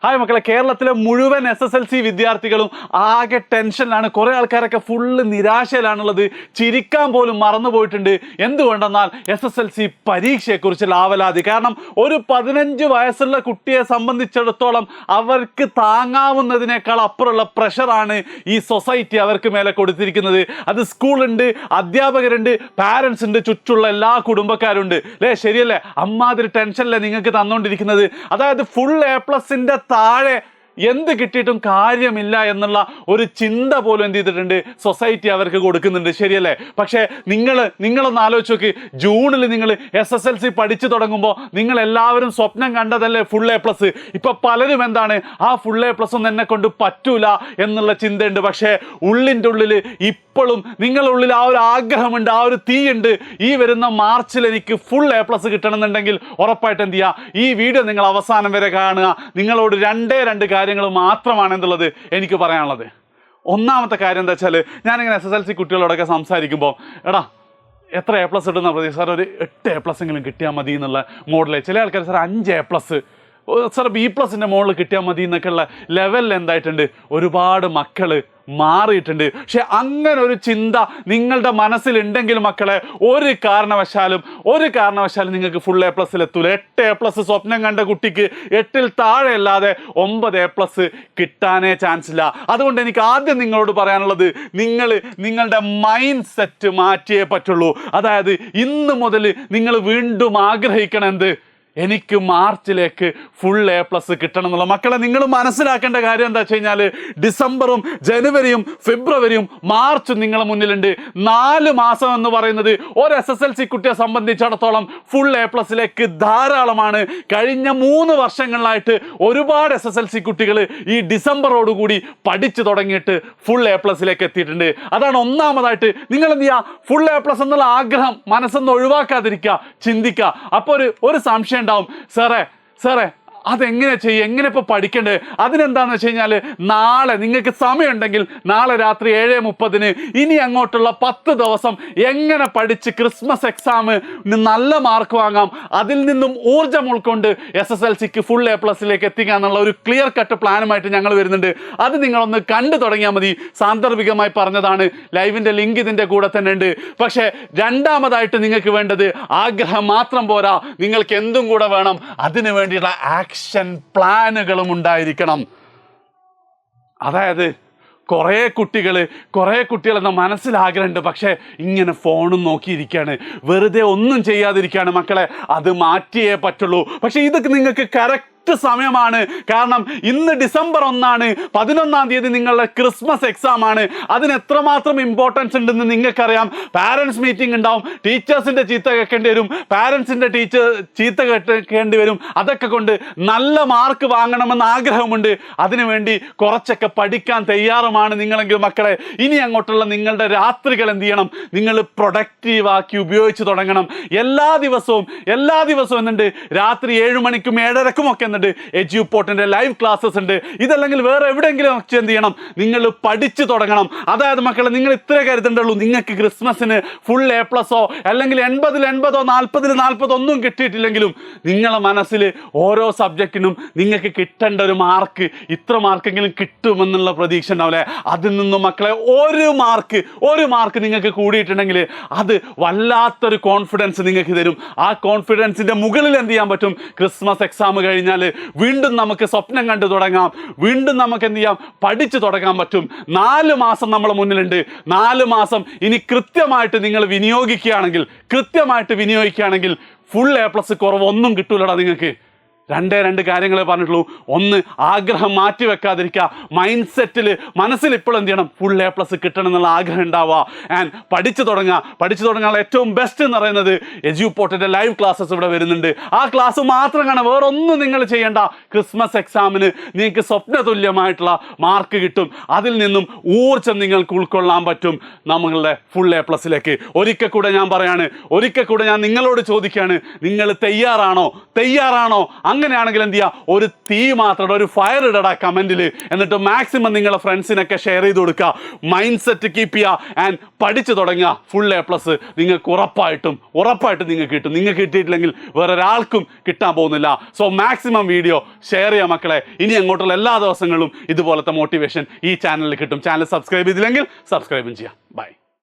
Hi മക്കളെ, കേരളത്തിലെ മുഴുവൻ SSLC വിദ്യാർത്ഥികളും ആകെ ടെൻഷനിലാണ്. കുറേ ആൾക്കാരൊക്കെ ഫുള്ള് നിരാശയിലാണുള്ളത്. ചിരിക്കാൻ പോലും മറന്നു പോയിട്ടുണ്ട്. എന്തുകൊണ്ടെന്നാൽ SSLC പരീക്ഷയെക്കുറിച്ചുള്ള ആവലാതി. കാരണം ഒരു 15 വയസ്സുള്ള കുട്ടിയെ സംബന്ധിച്ചിടത്തോളം അവർക്ക് താങ്ങാവുന്നതിനേക്കാൾ അപ്പുറമുള്ള പ്രഷറാണ് ഈ സൊസൈറ്റി അവർക്ക് മേലെ കൊടുത്തിരിക്കുന്നത്. അത് സ്കൂളുണ്ട്, അധ്യാപകരുണ്ട്, പാരൻസ് ഉണ്ട്, ചുറ്റുള്ള എല്ലാ കുടുംബക്കാരുണ്ട്. അല്ലേ, ശരിയല്ലേ? അമ്മാതിരി ടെൻഷനല്ലേ നിങ്ങൾക്ക് തന്നുകൊണ്ടിരിക്കുന്നത്. അതായത് ഫുൾ A+ന്റെ താഴെ എന്ത് കിട്ടിയിട്ടും കാര്യമില്ല എന്നുള്ള ഒരു ചിന്ത പോലും എന്ത് ചെയ്തിട്ടുണ്ട് സൊസൈറ്റി അവർക്ക് കൊടുക്കുന്നുണ്ട്. ശരിയല്ലേ? പക്ഷേ നിങ്ങളൊന്ന് ആലോചിച്ച് നോക്ക്. ജൂണിൽ നിങ്ങൾ SSLC പഠിച്ചു തുടങ്ങുമ്പോൾ നിങ്ങൾ എല്ലാവരും സ്വപ്നം കണ്ടതല്ലേ ഫുൾ A+. ഇപ്പൊ പലരും എന്താണ്, ആ ഫുൾ A+ ഒന്നും എന്നെ കൊണ്ട് പറ്റൂല എന്നുള്ള ചിന്തയുണ്ട്. പക്ഷേ ഉള്ളിൻ്റെ ഉള്ളിൽ ഇപ്പോഴും നിങ്ങളുടെ ഉള്ളിൽ ആ ഒരു ആഗ്രഹമുണ്ട്, ആ ഒരു തീയുണ്ട്. ഈ വരുന്ന മാർച്ചിൽ എനിക്ക് ഫുൾ A+ കിട്ടണമെന്നുണ്ടെങ്കിൽ ഉറപ്പായിട്ട് എന്ത് ചെയ്യുക, ഈ വീഡിയോ നിങ്ങൾ അവസാനം വരെ കാണുക. നിങ്ങളോട് രണ്ടേ കാര്യങ്ങൾ മാത്രമാണ് എന്തുള്ളത് എനിക്ക് പറയാനുള്ളത്. ഒന്നാമത്തെ കാര്യം എന്താ വെച്ചാൽ, ഞാനിങ്ങനെ SSLC കുട്ടികളോടൊക്കെ സംസാരിക്കുമ്പോൾ, എടാ എത്ര A+ ഇടുന്ന പ്രതീക്ഷ? സാർ ഒരു 8 A+ എങ്കിലും കിട്ടിയാൽ മതി എന്നുള്ള മോഡല്. ചില ആൾക്കാർ സാർ 5 A+, സാർ B+ൻ്റെ മുകളിൽ കിട്ടിയാൽ മതി എന്നൊക്കെയുള്ള ലെവലിൽ എന്തായിട്ടുണ്ട് ഒരുപാട് മക്കൾ മാറിയിട്ടുണ്ട്. പക്ഷെ അങ്ങനെ ഒരു ചിന്ത നിങ്ങളുടെ മനസ്സിലുണ്ടെങ്കിൽ മക്കളെ, ഒരു കാരണവശാലും നിങ്ങൾക്ക് ഫുൾ A+ എത്തൂല. 8 A+ സ്വപ്നം കണ്ട കുട്ടിക്ക് 8ൽ താഴെ അല്ലാതെ 9 A+ കിട്ടാനേ ചാൻസ് ഇല്ല. അതുകൊണ്ട് എനിക്ക് ആദ്യം നിങ്ങളോട് പറയാനുള്ളത്, നിങ്ങളുടെ മൈൻഡ് സെറ്റ് മാറ്റിയേ പറ്റുള്ളൂ. അതായത് ഇന്ന് മുതൽ നിങ്ങൾ വീണ്ടും ആഗ്രഹിക്കണം എന്ത്, എനിക്ക് മാർച്ചിലേക്ക് ഫുൾ A+ കിട്ടണം എന്നുള്ള. മക്കളെ, നിങ്ങൾ മനസ്സിലാക്കേണ്ട കാര്യം എന്താ വെച്ച് കഴിഞ്ഞാൽ, ഡിസംബറും ജനുവരിയും ഫെബ്രുവരിയും മാർച്ചും നിങ്ങളെ മുന്നിലുണ്ട്. 4 മാസം എന്ന് പറയുന്നത് ഒരു SSLC കുട്ടിയെ സംബന്ധിച്ചിടത്തോളം ഫുൾ A+ലേക്ക് ധാരാളമാണ്. കഴിഞ്ഞ 3 വർഷങ്ങളിലായിട്ട് ഒരുപാട് SSLC കുട്ടികൾ ഈ ഡിസംബറോടുകൂടി പഠിച്ചു തുടങ്ങിയിട്ട് ഫുൾ A+ലേക്ക് എത്തിയിട്ടുണ്ട്. അതാണ് ഒന്നാമതായിട്ട്. നിങ്ങൾ എന്ത് ചെയ്യുക, ഫുൾ A+ എന്നുള്ള ആഗ്രഹം മനസ്സൊന്ന് ഒഴിവാക്കാതിരിക്കുക, ചിന്തിക്കുക. അപ്പോൾ ഒരു സംശയം ഉണ്ടാവും, സാറേ അതെങ്ങനെ ചെയ്യും, എങ്ങനെ ഇപ്പോൾ പഠിക്കേണ്ടത്? അതിനെന്താണെന്ന് വെച്ച് കഴിഞ്ഞാൽ, നാളെ നിങ്ങൾക്ക് സമയമുണ്ടെങ്കിൽ നാളെ രാത്രി 7:30 ഇനി അങ്ങോട്ടുള്ള 10 ദിവസം എങ്ങനെ പഠിച്ച് ക്രിസ്മസ് എക്സാമിന് നല്ല മാർക്ക് വാങ്ങാം, അതിൽ നിന്നും ഊർജ്ജം ഉൾക്കൊണ്ട് SSLCക്ക് ഫുൾ A+ലേക്ക് എത്തിക്കുക എന്നുള്ള ഒരു ക്ലിയർ കട്ട് പ്ലാനുമായിട്ട് ഞങ്ങൾ വരുന്നുണ്ട്. അത് നിങ്ങളൊന്ന് കണ്ടു തുടങ്ങിയാൽ മതി. സാന്ദർഭികമായി പറഞ്ഞതാണ്, ലൈവിൻ്റെ ലിങ്ക് ഇതിൻ്റെ കൂടെ തന്നെ ഉണ്ട്. പക്ഷേ രണ്ടാമതായിട്ട് നിങ്ങൾക്ക് വേണ്ടത് ആഗ്രഹം മാത്രം പോരാ, നിങ്ങൾക്ക് എന്തും കൂടെ വേണം. അതിനു വേണ്ടിയുള്ള ആക്ഷൻ പ്ലാനുകളും ഉണ്ടായിരിക്കണം. അതായത് കുറേ കുട്ടികളെന്ന മനസ്സിലാഗ്രഹമുണ്ട്, പക്ഷേ ഇങ്ങനെ ഫോണും നോക്കിയിരിക്കുകയാണ്, വെറുതെ ഒന്നും ചെയ്യാതിരിക്കുകയാണ്. മക്കളെ, അത് മാറ്റിയേ പറ്റുള്ളൂ. പക്ഷേ ഇതൊക്കെ നിങ്ങൾക്ക് കറക്റ്റ് സമയമാണ്. കാരണം ഇന്ന് ഡിസംബർ 1, 11-ാം തീയതി നിങ്ങളുടെ ക്രിസ്മസ് എക്സാം ആണ്. അതിന് എത്രമാത്രം ഇമ്പോർട്ടൻസ് ഉണ്ടെന്ന് നിങ്ങൾക്കറിയാം. പാരൻസ് മീറ്റിംഗ് ഉണ്ടാവും, ടീച്ചേഴ്സിൻ്റെ ചീത്ത കേൾക്കേണ്ടി വരും, പാരൻസിൻ്റെ ചീത്ത കേൾക്കേണ്ടി വരും. അതൊക്കെ കൊണ്ട് നല്ല മാർക്ക് വാങ്ങണമെന്ന് ആഗ്രഹമുണ്ട്. അതിനുവേണ്ടി കുറച്ചൊക്കെ പഠിക്കാൻ തയ്യാറുമാണ് നിങ്ങളെങ്കിൽ മക്കളെ, ഇനി അങ്ങോട്ടുള്ള നിങ്ങളുടെ രാത്രികൾ എന്ത് ചെയ്യണം, നിങ്ങൾ പ്രൊഡക്റ്റീവാക്കി ഉപയോഗിച്ച് തുടങ്ങണം. എല്ലാ ദിവസവും എന്നുണ്ട് രാത്രി 7 മണിക്കും 7:30ക്കും ഒക്കെ എജ്യൂപോർട്ടിന്റെ ലൈവ് ക്ലാസ്സസ് ഉണ്ട്. ഇതല്ലെങ്കിൽ വേറെ എവിടെയെങ്കിലും എന്ത് ചെയ്യണം, നിങ്ങൾ പഠിച്ചു തുടങ്ങണം. അതായത് മക്കളെ, നിങ്ങൾ ഇത്ര കരുതണ്ടുള്ളൂ, നിങ്ങൾക്ക് ക്രിസ്മസിന് ഫുൾ A+ഓ അല്ലെങ്കിൽ 80-ൽ 80, 40-ൽ 40 ഒന്നും കിട്ടിയിട്ടില്ലെങ്കിലും നിങ്ങളെ മനസ്സിൽ ഓരോ സബ്ജക്റ്റിനും നിങ്ങൾക്ക് കിട്ടേണ്ട ഒരു മാർക്ക്, ഇത്ര മാർക്കെങ്കിലും കിട്ടുമെന്നുള്ള പ്രതീക്ഷ ഉണ്ടാവില്ലേ? അതിൽ നിന്നും മക്കളെ ഒരു മാർക്ക് നിങ്ങൾക്ക് കൂടിയിട്ടുണ്ടെങ്കിൽ അത് വല്ലാത്തൊരു കോൺഫിഡൻസ് നിങ്ങൾക്ക് തരും. ആ കോൺഫിഡൻസിന്റെ മുകളിൽ എന്ത് ചെയ്യാൻ പറ്റും, ക്രിസ്മസ് എക്സാം കഴിഞ്ഞാൽ വീണ്ടും നമുക്ക് സ്വപ്നം കണ്ടു തുടങ്ങാം, വീണ്ടും നമുക്ക് എന്ത് ചെയ്യാം, പഠിച്ചു തുടങ്ങാൻ പറ്റും. 4 മാസം നമ്മളെ മുന്നിലുണ്ട്. 4 മാസം ഇനി കൃത്യമായിട്ട് നിങ്ങൾ വിനിയോഗിക്കുകയാണെങ്കിൽ ഫുൾ A+ കുറവൊന്നും കിട്ടൂലടാ നിങ്ങൾക്ക്. 2 കാര്യങ്ങളെ പറഞ്ഞിട്ടുള്ളൂ. ഒന്ന്, ആഗ്രഹം മാറ്റി വെക്കാതിരിക്കുക. മൈൻഡ് സെറ്റിൽ മനസ്സിൽ ഇപ്പോൾ എന്ത് ചെയ്യണം, ഫുൾ A+ കിട്ടണം എന്നുള്ള ആഗ്രഹം ഉണ്ടാവുക. ആൻഡ് പഠിച്ചു തുടങ്ങാനുള്ള ഏറ്റവും ബെസ്റ്റ് എന്ന് പറയുന്നത് എജ്യൂപോർട്ടിൻ്റെ ലൈവ് ക്ലാസ്സസ് ഇവിടെ വരുന്നുണ്ട്. ആ ക്ലാസ് മാത്രം കാണാം, വേറെ ഒന്നും നിങ്ങൾ ചെയ്യേണ്ട. ക്രിസ്മസ് എക്സാമിന് നിങ്ങൾക്ക് സ്വപ്ന തുല്യമായിട്ടുള്ള മാർക്ക് കിട്ടും. അതിൽ നിന്നും ഊർജ്ജം നിങ്ങൾക്ക് ഉൾക്കൊള്ളാൻ പറ്റും നമ്മളുടെ ഫുൾ A+ലേക്ക്. ഒരിക്കൽ കൂടെ ഞാൻ നിങ്ങളോട് ചോദിക്കുകയാണ്, നിങ്ങൾ തയ്യാറാണോ? അങ്ങനെയാണെങ്കിൽ എന്ത് ചെയ്യുക, ഒരു തീ മാത്രം ഒരു ഫയർ ഇടടാ കമന്റിൽ. എന്നിട്ട് മാക്സിമം നിങ്ങളെ ഫ്രണ്ട്സിനൊക്കെ ഷെയർ ചെയ്ത് കൊടുക്കുക. മൈൻഡ് സെറ്റ് കീപ്പ് ചെയ്യുക ആൻഡ് പഠിച്ചു തുടങ്ങുക. ഫുൾ A+ നിങ്ങൾക്ക് ഉറപ്പായിട്ടും നിങ്ങൾക്ക് കിട്ടും. നിങ്ങൾക്ക് കിട്ടിയിട്ടില്ലെങ്കിൽ വേറെ ഒരാൾക്കും കിട്ടാൻ പോകുന്നില്ല. സോ മാക്സിമം വീഡിയോ ഷെയർ ചെയ്യുക മക്കളെ. ഇനി അങ്ങോട്ടുള്ള എല്ലാ ദിവസങ്ങളും ഇതുപോലത്തെ മോട്ടിവേഷൻ ഈ ചാനലിൽ കിട്ടും. ചാനൽ സബ്സ്ക്രൈബ് ചെയ്തില്ലെങ്കിൽ സബ്സ്ക്രൈബും ചെയ്യാം. ബൈ.